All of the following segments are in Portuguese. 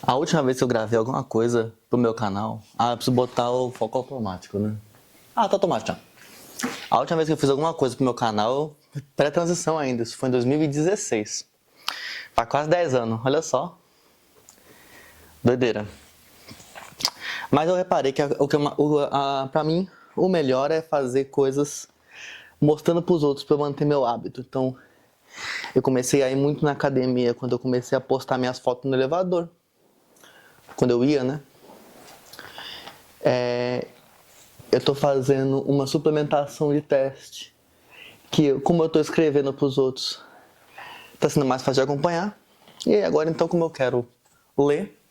A última vez que eu gravei alguma coisa pro meu canal... eu preciso botar o foco automático, né? Tá automático já. A última vez que eu fiz alguma coisa pro meu canal, pré-transição ainda, isso foi em 2016. Faz quase 10 anos, olha só. Doideira. Mas eu reparei que pra mim, o melhor é fazer coisas mostrando pros outros pra eu manter meu hábito. Então, eu comecei a ir muito na academia quando eu comecei a postar minhas fotos no elevador. Quando eu ia, né? Eu tô fazendo uma suplementação de teste. Que, como eu tô escrevendo pros outros, tá sendo mais fácil de acompanhar. E agora, então, como eu quero ler,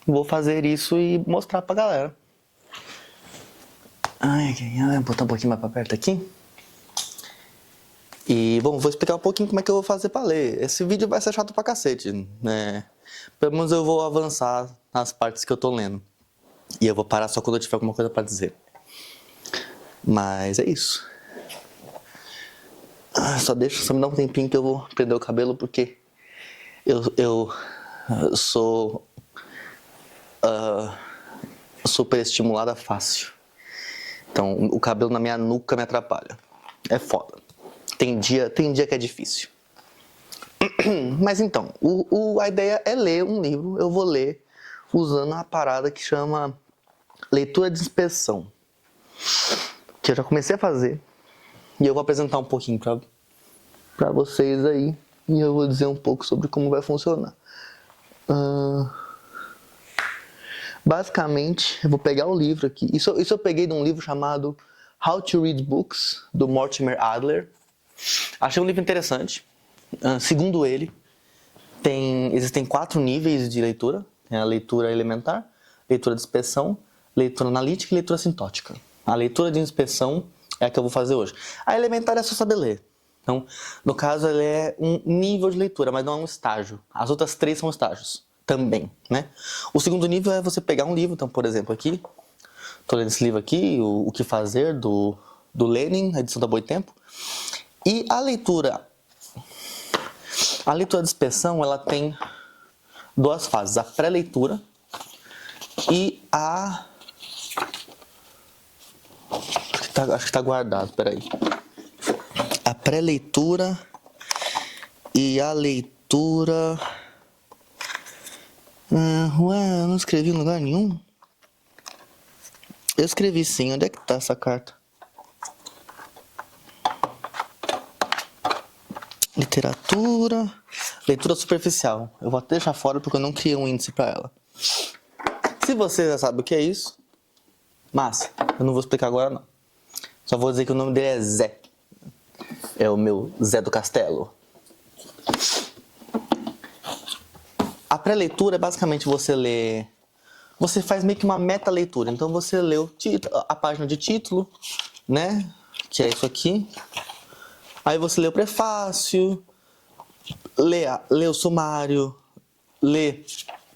vou fazer isso e mostrar pra galera. Vou botar um pouquinho mais pra perto aqui. E, bom, vou explicar um pouquinho como é que eu vou fazer pra ler. Esse vídeo vai ser chato pra cacete, né? Pelo menos eu vou avançar nas partes que eu tô lendo. E eu vou parar só quando eu tiver alguma coisa pra dizer. Mas é isso. Só me dá um tempinho que eu vou prender o cabelo, porque eu sou super estimulada fácil. Então o cabelo na minha nuca me atrapalha. É foda. Tem dia que é difícil. Mas então, a ideia é ler um livro. Eu vou ler usando uma parada que chama leitura de inspeção, que eu já comecei a fazer. E eu vou apresentar um pouquinho pra vocês aí. E eu vou dizer um pouco sobre como vai funcionar. Basicamente, eu vou pegar o livro aqui. Isso eu peguei de um livro chamado How to Read Books, do Mortimer Adler. Achei um livro interessante. Segundo ele, existem 4 níveis de leitura. Tem a leitura elementar, leitura de inspeção, leitura analítica e leitura sintótica. A leitura de inspeção é a que eu vou fazer hoje. A elementar é só saber ler. Então, no caso, ele é um nível de leitura, mas não é um estágio. As outras 3 são estágios também, né? O segundo nível é você pegar um livro. Então, por exemplo, aqui, tô lendo esse livro aqui, O Que Fazer, do Lenin, a edição da Boitempo. E a leitura de inspeção, ela tem 2 fases, a pré-leitura e a... Acho que tá guardado, peraí. A pré-leitura e a leitura... Ué, eu não escrevi em lugar nenhum? Eu escrevi sim, onde é que tá essa carta? Literatura... Leitura superficial. Eu vou até deixar fora porque eu não criei um índice pra ela. Se você já sabe o que é isso, massa. Eu não vou explicar agora não. Só vou dizer que o nome dele é Zé. É o meu Zé do Castelo. A pré-leitura é basicamente você ler... Você faz meio que uma meta-leitura. Então você lê a página de título, né? Que é isso aqui. Aí você lê o prefácio, lê o sumário, lê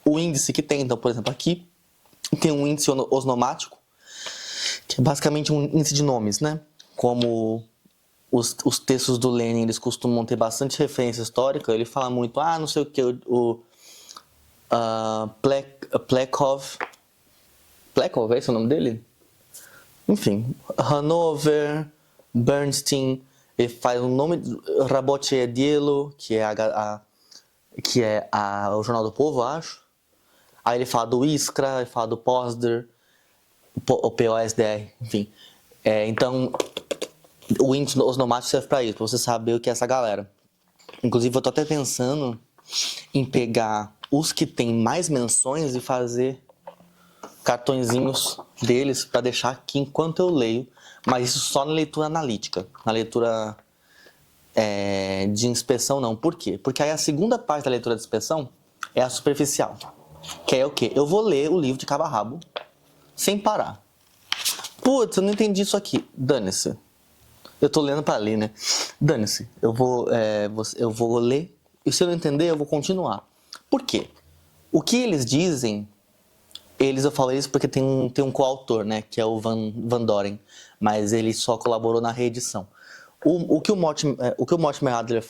o índice que tem. Então, por exemplo, aqui tem um índice osnomático, que é basicamente um índice de nomes, né? Como os textos do Lenin, eles costumam ter bastante referência histórica. Ele fala muito, não sei o que, Plekov, é esse o nome dele? Enfim, Hanover, Bernstein, ele faz o nome Raboche Dielo, que é o Jornal do Povo, acho. Aí ele fala do Iskra, ele fala do Posder, o POSDR, enfim. Então, o índice osnomático serve pra isso, pra você saber o que é essa galera. Inclusive, eu tô até pensando em pegar os que tem mais menções e fazer cartõezinhos deles pra deixar aqui enquanto eu leio, mas isso só na leitura analítica. Na leitura de inspeção não. Por quê? Porque aí a segunda parte da leitura de inspeção é a superficial. Que é o quê? Eu vou ler o livro de cabo a rabo sem parar. Putz, eu não entendi isso aqui. Dane-se. Eu tô lendo pra ler, né? Dane-se. Eu vou ler e se eu não entender, eu vou continuar. Por quê? O que eles dizem... eu falo isso porque tem um coautor, né? Que é o Van Doren. Mas ele só colaborou na reedição. O que o Mortimer Adler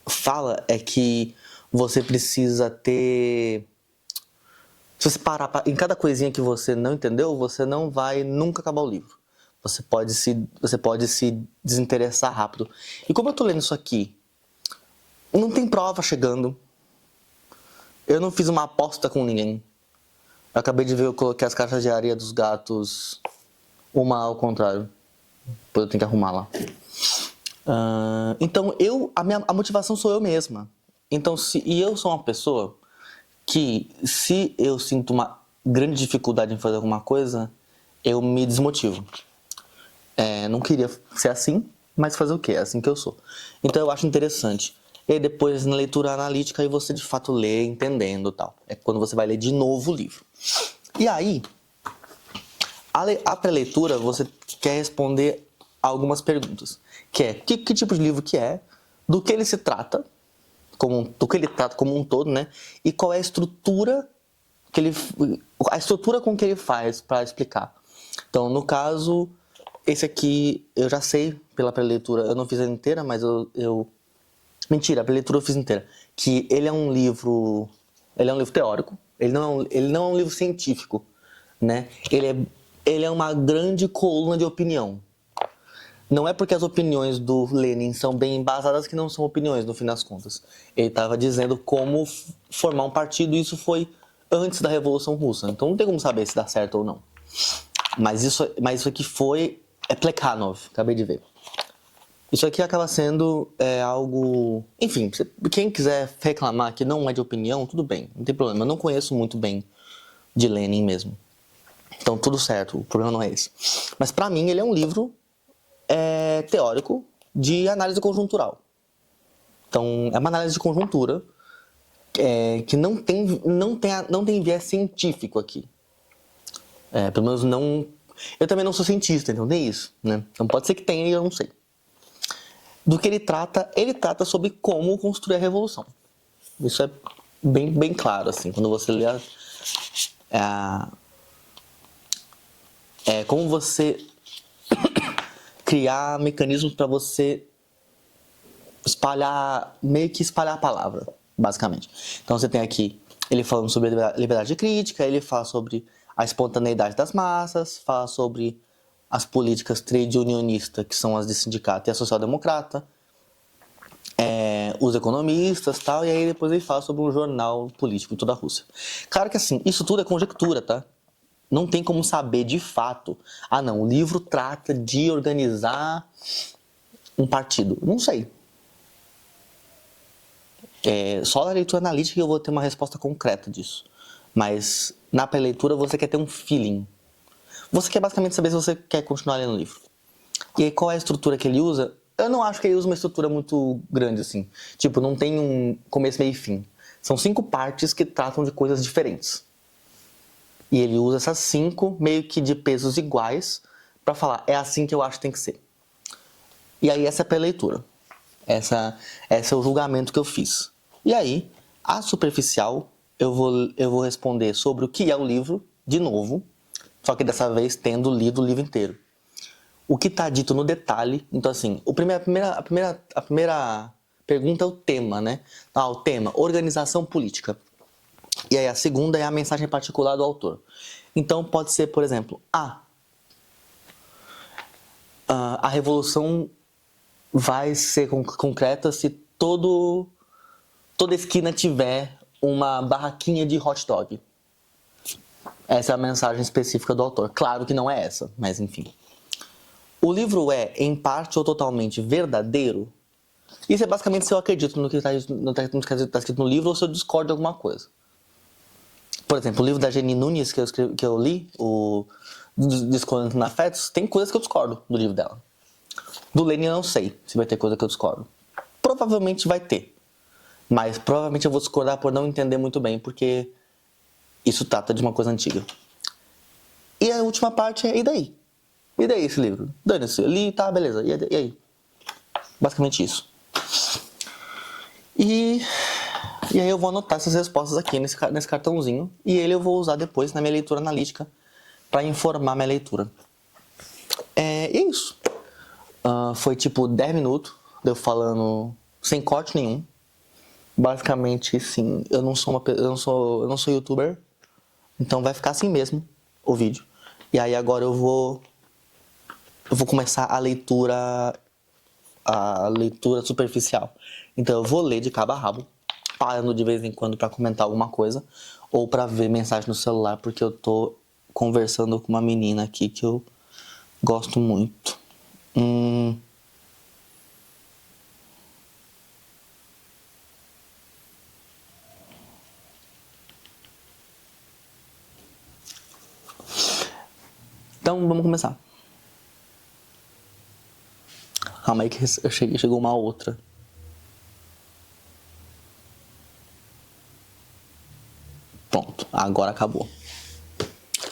fala é que você precisa ter... Se você parar em cada coisinha que você não entendeu, você não vai nunca acabar o livro. Você pode se desinteressar rápido. E como eu tô lendo isso aqui, não tem prova chegando. Eu não fiz uma aposta com ninguém. Eu acabei de ver, eu coloquei as caixas de areia dos gatos uma ao contrário. Depois eu tenho que arrumar lá. Então, a motivação sou eu mesma. Então, e eu sou uma pessoa que, se eu sinto uma grande dificuldade em fazer alguma coisa, eu me desmotivo. Não queria ser assim, mas fazer o quê? É assim que eu sou. Então, eu acho interessante. E aí, depois, na leitura analítica, aí você de fato lê entendendo e tal. É quando você vai ler de novo o livro. E aí, a pré-leitura, você quer responder algumas perguntas. Que é, que tipo de livro que é, do que ele se trata, do que ele trata como um todo, né? E qual é a estrutura com que ele faz para explicar. Então, no caso, esse aqui eu já sei pela pré-leitura, eu não fiz ela inteira, mas mentira, a pré-leitura eu fiz inteira. Que ele é um livro teórico, ele não é um livro científico, né? Ele é uma grande coluna de opinião. Não é porque as opiniões do Lenin são bem embasadas que não são opiniões, no fim das contas. Ele estava dizendo como formar um partido, e isso foi antes da Revolução Russa. Então não tem como saber se dá certo ou não. Mas isso aqui é Plekhanov, acabei de ver. Isso aqui acaba sendo algo... Enfim, quem quiser reclamar que não é de opinião, tudo bem, não tem problema. Eu não conheço muito bem de Lenin mesmo. Então tudo certo, o problema não é esse. Mas pra mim ele é um livro teórico de análise conjuntural. Então, é uma análise de conjuntura que não tem viés científico aqui. Pelo menos não... Eu também não sou cientista, então tem isso, né? Então pode ser que tenha e eu não sei. Do que ele trata sobre como construir a revolução. Isso é bem, bem claro, assim, quando você lê como você criar mecanismos para você meio que espalhar a palavra, basicamente. Então você tem aqui ele falando sobre a liberdade de crítica, ele fala sobre a espontaneidade das massas, fala sobre as políticas trade unionista, que são as de sindicato e a social-democrata, os economistas e tal, e aí depois ele fala sobre um jornal político em toda a Rússia. Claro que assim, isso tudo é conjectura, tá? Não tem como saber de fato. Não, o livro trata de organizar um partido. Não sei. Só na leitura analítica eu vou ter uma resposta concreta disso. Mas na pré-leitura você quer ter um feeling. Você quer basicamente saber se você quer continuar lendo o livro. E aí qual é a estrutura que ele usa? Eu não acho que ele usa uma estrutura muito grande assim. Tipo, não tem um começo, meio e fim. São 5 partes que tratam de coisas diferentes. E ele usa essas 5 meio que de pesos iguais para falar, é assim que eu acho que tem que ser. E aí essa é a pré-leitura. Esse é o julgamento que eu fiz. E aí, a superficial, eu vou responder sobre o que é o livro, de novo, só que dessa vez tendo lido o livro inteiro. O que está dito no detalhe, então assim, a primeira pergunta é o tema, né? O tema, organização política. E aí a segunda é a mensagem particular do autor. Então pode ser, por exemplo, a revolução vai ser concreta se toda esquina tiver uma barraquinha de hot dog. Essa é a mensagem específica do autor. Claro que não é essa, mas enfim. O livro é, em parte ou totalmente, verdadeiro? Isso é basicamente se eu acredito no que está escrito no livro ou se eu discordo de alguma coisa. Por exemplo, o livro da Jenny Nunes que eu li, o Descolando Afetos, tem coisas que eu discordo do livro dela. Do Lenin eu não sei se vai ter coisa que eu discordo. Provavelmente vai ter. Mas provavelmente eu vou discordar por não entender muito bem, porque isso trata de uma coisa antiga. E a última parte é, e daí? E daí esse livro? Dane-se, eu li, tá, beleza, e aí? Basicamente isso. E aí eu vou anotar essas respostas aqui nesse cartãozinho, e ele eu vou usar depois na minha leitura analítica para informar minha leitura. E é isso. Foi tipo 10 minutos de eu falando sem corte nenhum. Basicamente, sim. Eu não sou youtuber, então vai ficar assim mesmo o vídeo. E aí agora eu vou começar a leitura superficial. Então eu vou ler de cabo a rabo, parando de vez em quando para comentar alguma coisa ou para ver mensagem no celular, porque eu tô conversando com uma menina aqui que eu gosto muito. Então vamos começar. Calma aí que chegou uma outra. Pronto, agora acabou.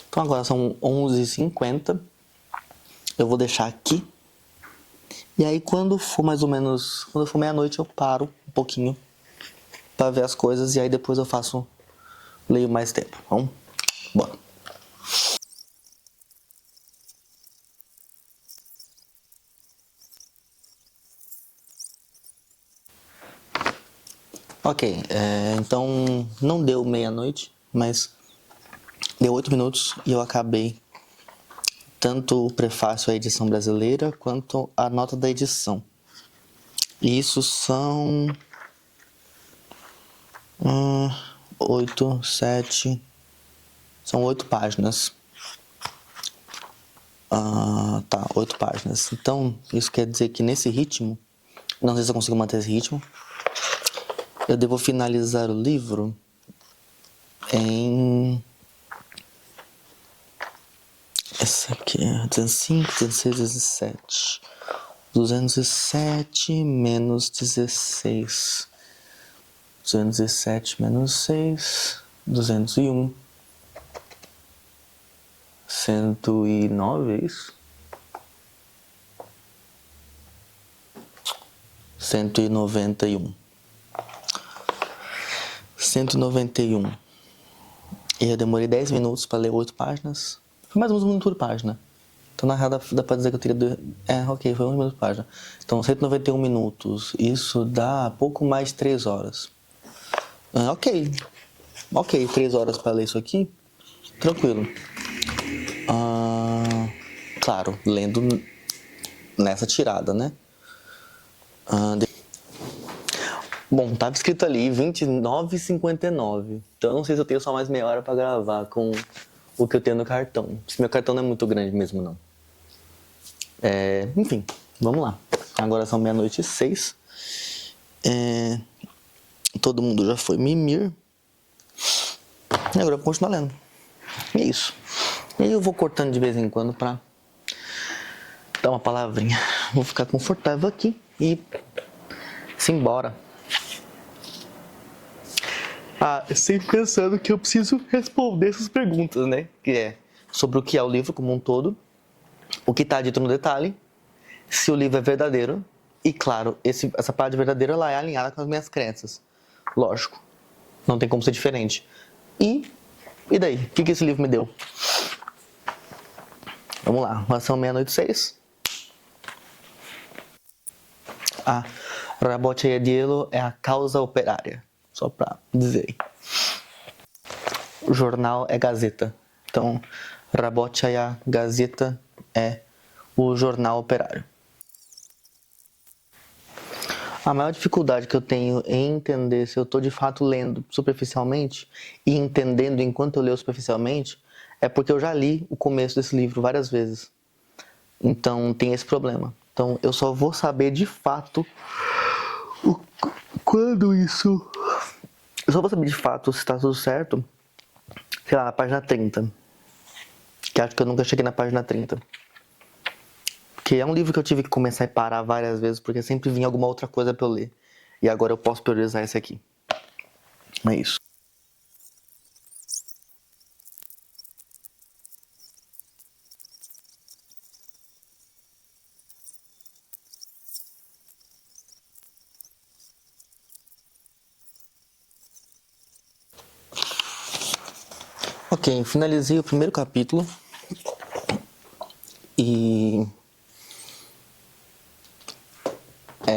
Então agora são 11h50. Eu vou deixar aqui. E aí quando for mais ou menos, quando for meia-noite eu paro um pouquinho pra ver as coisas e aí depois eu leio mais tempo. Então, bora. Ok, então não deu meia-noite, mas deu 8 minutos e eu acabei tanto o prefácio à edição brasileira quanto a nota da edição. E isso são 8, 7, são 8 páginas. Tá, 8 páginas. Então, isso quer dizer que nesse ritmo, não sei se eu consigo manter esse ritmo, eu devo finalizar o livro em... Essa aqui é 205, 206, 207. 207 menos 16. 207 menos 6. 201. 109, é isso? 191. 191. E eu demorei 10 minutos para ler 8 páginas. Foi mais ou menos 1 minuto por página. Então na real dá pra dizer que eu teria... ok, foi 1 minuto por página. Então 191 minutos. Isso dá pouco mais de 3 horas. Ok, 3 horas para ler isso aqui. Tranquilo. Claro, lendo nessa tirada, né? Bom, tava escrito ali 29h59. Então eu não sei se eu tenho só mais meia hora pra gravar com o que eu tenho no cartão. Se meu cartão não é muito grande mesmo, não. Enfim, vamos lá. Agora são 00h06. Todo mundo já foi mimir. E agora eu vou continuar lendo. E é isso. E aí eu vou cortando de vez em quando pra dar uma palavrinha. Vou ficar confortável aqui e simbora. Sempre pensando que eu preciso responder essas perguntas, né? Que é sobre o que é o livro como um todo, o que está dito no detalhe, se o livro é verdadeiro, e claro, essa parte verdadeira ela é alinhada com as minhas crenças. Lógico, não tem como ser diferente. E daí? O que esse livro me deu? Vamos lá, são 00h06. Работа e Dielo é a causa operária. Só pra dizer. O jornal é Gazeta. Então, Работая Gazeta é o jornal operário. A maior dificuldade que eu tenho em entender se eu estou de fato lendo superficialmente e entendendo enquanto eu leio superficialmente é porque eu já li o começo desse livro várias vezes. Então tem esse problema. Então eu só vou saber de fato quando isso... Eu só vou saber de fato se está tudo certo, sei lá, na página 30. Que acho que eu nunca cheguei na página 30. Que é um livro que eu tive que começar e parar várias vezes, porque sempre vinha alguma outra coisa pra eu ler. E agora eu posso priorizar esse aqui. É isso. Ok, finalizei o primeiro capítulo. E...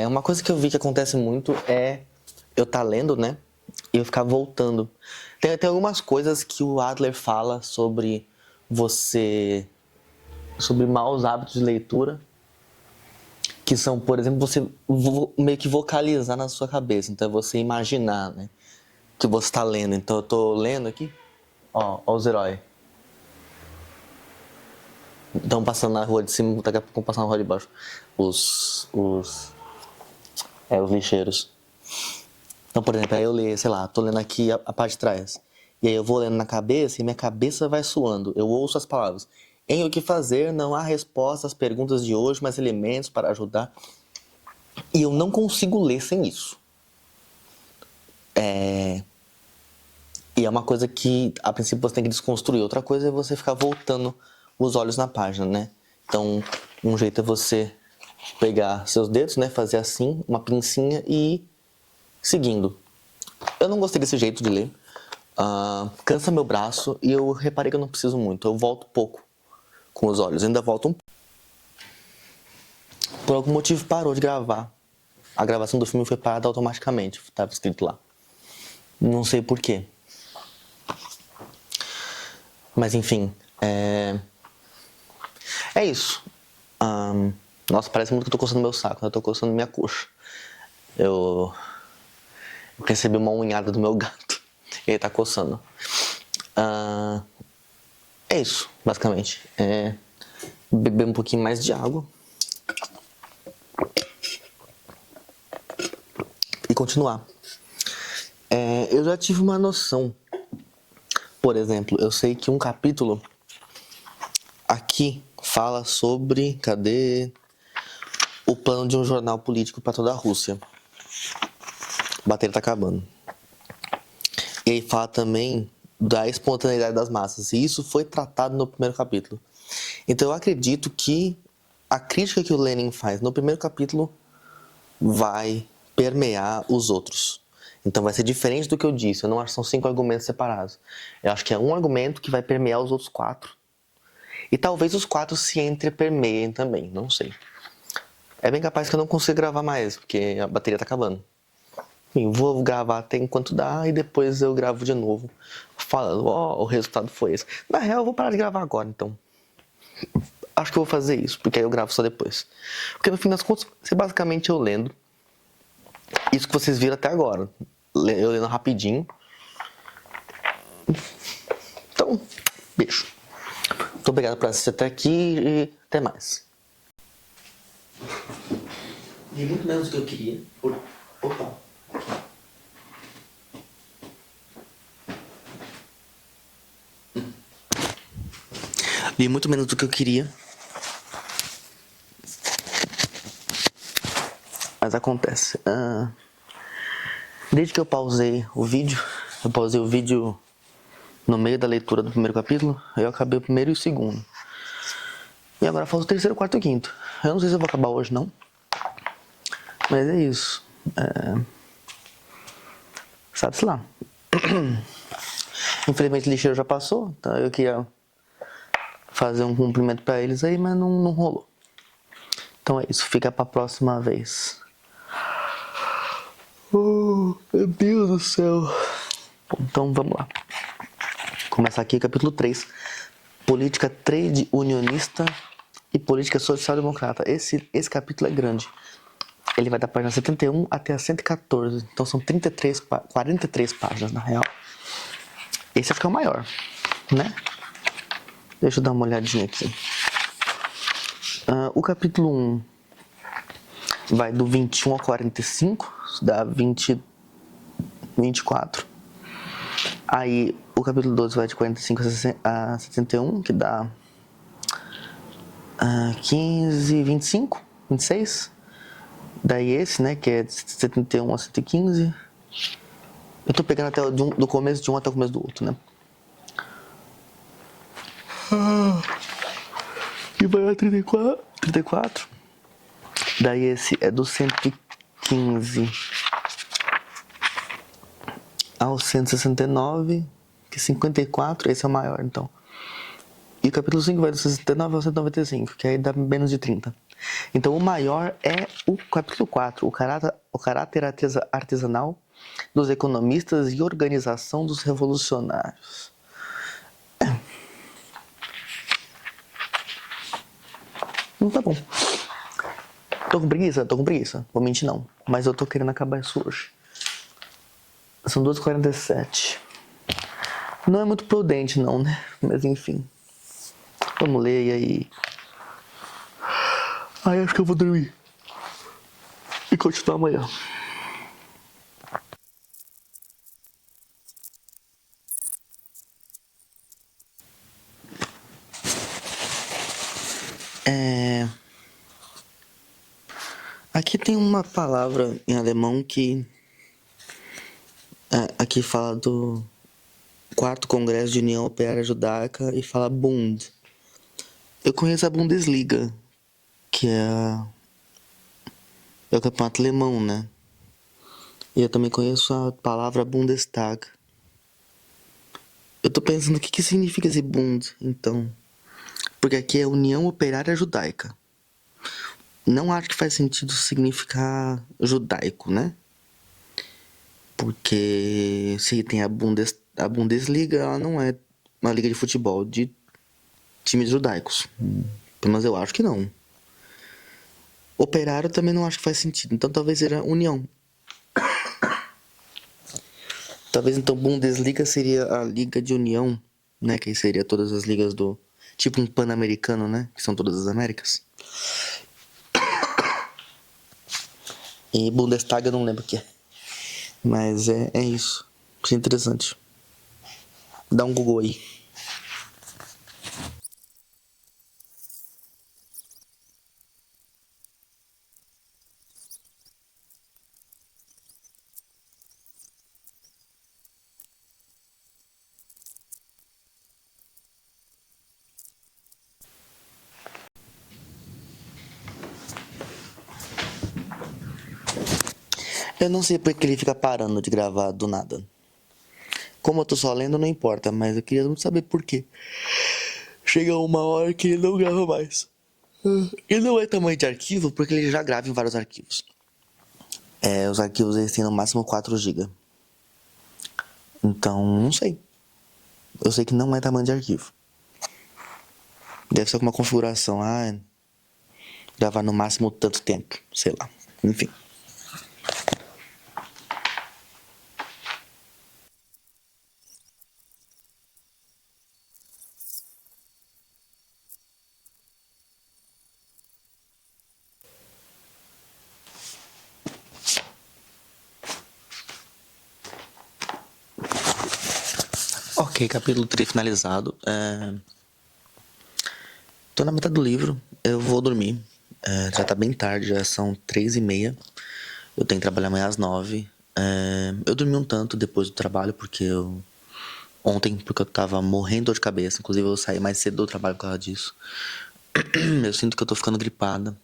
uma coisa que eu vi que acontece muito é eu tá lendo, né? E eu ficar voltando. Tem algumas coisas que o Adler fala sobre você... sobre maus hábitos de leitura, que são, por exemplo, você meio que vocalizar na sua cabeça. Então é você imaginar, né? Que você tá lendo. Então eu tô lendo aqui, ó os heróis. Estão passando na rua de cima, daqui a pouco passando na rua de baixo. Os lixeiros. Então, por exemplo, aí eu leio, sei lá, tô lendo aqui a parte de trás. E aí eu vou lendo na cabeça e minha cabeça vai suando. Eu ouço as palavras. Em o que fazer, não há resposta às perguntas de hoje, mas elementos para ajudar. E eu não consigo ler sem isso. E é uma coisa que, a princípio, você tem que desconstruir. Outra coisa é você ficar voltando os olhos na página, né? Então, um jeito é você pegar seus dedos, né? Fazer assim, uma pincinha e ir seguindo. Eu não gostei desse jeito de ler. Cansa meu braço e eu reparei que eu não preciso muito. Eu volto pouco com os olhos. Ainda volto um pouco. Por algum motivo parou de gravar. A gravação do filme foi parada automaticamente. Estava escrito lá. Não sei porquê. Mas enfim. É isso. Nossa, parece muito que eu tô coçando meu saco. Eu tô coçando minha coxa. Eu recebi uma unhada do meu gato. E ele tá coçando. É isso, basicamente. Beber um pouquinho mais de água. E continuar. Eu já tive uma noção. Por exemplo, eu sei que um capítulo aqui fala sobre... Cadê? O plano de um jornal político para toda a Rússia. A bateria tá acabando. E aí fala também da espontaneidade das massas. E isso foi tratado no primeiro capítulo. Então eu acredito que a crítica que o Lenin faz no primeiro capítulo vai permear os outros. Então vai ser diferente do que eu disse. Eu não acho que são 5 argumentos separados. Eu acho que é um argumento que vai permear os outros 4. E talvez os 4 se entrepermeiem também, não sei. É bem capaz que eu não consiga gravar mais, porque a bateria tá acabando. Enfim, vou gravar até enquanto dá e depois eu gravo de novo, falando, o resultado foi esse. Na real, eu vou parar de gravar agora, então. Acho que eu vou fazer isso, porque aí eu gravo só depois. Porque no fim das contas, é basicamente eu lendo isso que vocês viram até agora. Eu lendo rapidinho. Então, beijo. Muito obrigado por assistir até aqui e até mais. E muito menos do que eu queria. Opa. Li muito menos do que eu queria. Mas acontece. Desde que eu pausei o vídeo no meio da leitura do primeiro capítulo, eu acabei o primeiro e o segundo. E agora falta o terceiro, quarto e o quinto. Eu não sei se eu vou acabar hoje, não. Mas é isso. Sabe-se lá. Infelizmente o lixeiro já passou, tá? Eu queria fazer um cumprimento pra eles aí, mas não rolou. Então é isso, fica pra próxima vez. Oh, meu Deus do céu. Bom, então vamos lá. Começar aqui capítulo 3. Política trade unionista e política social-democrata. Esse capítulo é grande. Ele vai da página 71 até a 114. Então são 43 páginas na real. Esse acho que é o maior, né? Deixa eu dar uma olhadinha aqui. O capítulo 1 vai do 21 ao 45, dá 24. Aí o capítulo 12 vai de 45 a 71, que dá 15, 25, 26. Daí esse, né, que é de 71 a 115. Eu tô pegando até do começo de um até o começo do outro, né? E vai a 34. Daí esse é do 115 ao 169, que é 54, esse é o maior, então. E o capítulo 5 vai do 69 ao 195, que aí dá menos de 30. Então, o maior é o capítulo 4, o caráter artesanal dos economistas e organização dos revolucionários. Não tá bom. Tô com preguiça? Tô com preguiça. Vou mentir não. Mas eu tô querendo acabar isso hoje. São 2h47. Não é muito prudente não, né? Mas enfim. Vamos ler e aí... Ai, acho que eu vou dormir. E continuar amanhã. Aqui tem uma palavra em alemão que... aqui fala do 4º Congresso de União Operária Judaica e fala Bund. Eu conheço a Bundesliga, que é o campeonato alemão, né? E eu também conheço a palavra Bundestag. Eu tô pensando o que significa esse Bund, então. Porque aqui é União Operária Judaica. Não acho que faz sentido significar judaico, né? Porque se tem a Bundesliga, ela não é uma liga de futebol de times judaicos. Pelo menos eu acho que não. Operário também não acho que faz sentido. Então talvez seja união. Talvez então Bundesliga seria a liga de união, né? Que seria todas as ligas do... Tipo um pan-americano, né? Que são todas as Américas. E Bundestag eu não lembro o que é. Mas é isso. Achei interessante. Dá um Google aí. Eu não sei porque ele fica parando de gravar do nada. Como eu tô só lendo, não importa, mas eu queria muito saber por quê. Chega uma hora que ele não grava mais. Ele não é tamanho de arquivo porque ele já grava em vários arquivos. Os arquivos eles têm no máximo 4 GB. Então, não sei. Eu sei que não é tamanho de arquivo. Deve ser alguma configuração. Gravar no máximo tanto tempo. Sei lá. Enfim. Ok, capítulo 3 finalizado. Tô na metade do livro. Eu vou dormir. Já tá bem tarde, já são 3h30. Eu tenho que trabalhar amanhã às 9h. Eu dormi um tanto depois do trabalho, ontem, porque eu tava morrendo de cabeça. Inclusive, eu saí mais cedo do trabalho por causa disso. Eu sinto que eu tô ficando gripada.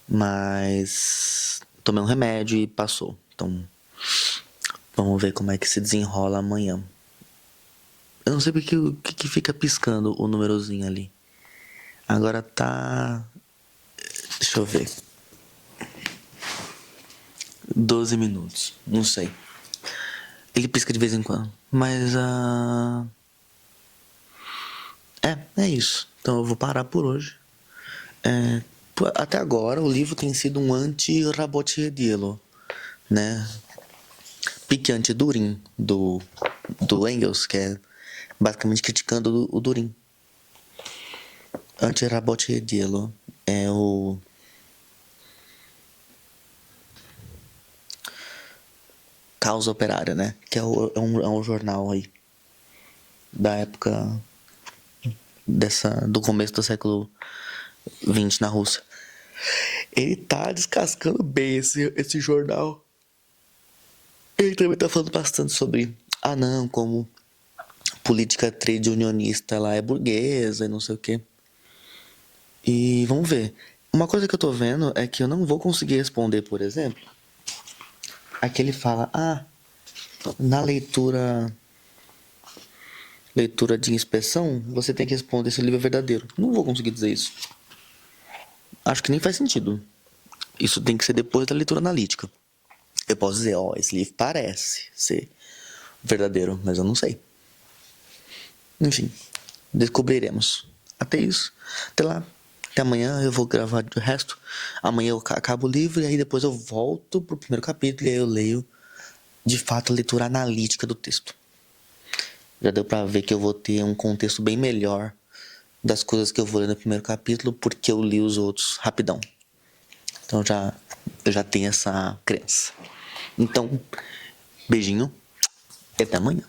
Mas tomei um remédio e passou. Então, vamos ver como é que se desenrola amanhã. Eu não sei porque o que fica piscando o númerozinho ali. Agora tá... Deixa eu ver. 12 minutos. Não sei. Ele pisca de vez em quando. Mas é isso. Então eu vou parar por hoje. Até agora o livro tem sido um anti-Rabottiedielo, né? Pique anti-Durin do Engels, que é basicamente criticando o Durin. Anti-Rabottiedielo é o... Causa Operária, né? Que é um jornal aí da época do começo do século XX na Rússia. Ele tá descascando bem esse jornal. Ele também tá falando bastante sobre como política trade unionista lá é burguesa e não sei o que. E vamos ver. Uma coisa que eu tô vendo é que eu não vou conseguir responder, por exemplo, aqui ele fala, na leitura de inspeção, você tem que responder se o livro é verdadeiro. Não vou conseguir dizer isso. acho que nem faz sentido. Isso tem que ser depois da leitura analítica. Eu posso dizer, ó, esse livro parece ser verdadeiro, mas eu não sei. Enfim, descobriremos. Até isso. Até lá. Até amanhã eu vou gravar o resto. Amanhã eu acabo o livro e aí depois eu volto pro primeiro capítulo e aí eu leio, de fato, a leitura analítica do texto. Já deu pra ver que eu vou ter um contexto bem melhor das coisas que eu vou ler no primeiro capítulo porque eu li os outros rapidão. Então eu já tenho essa crença. Então, beijinho e até amanhã.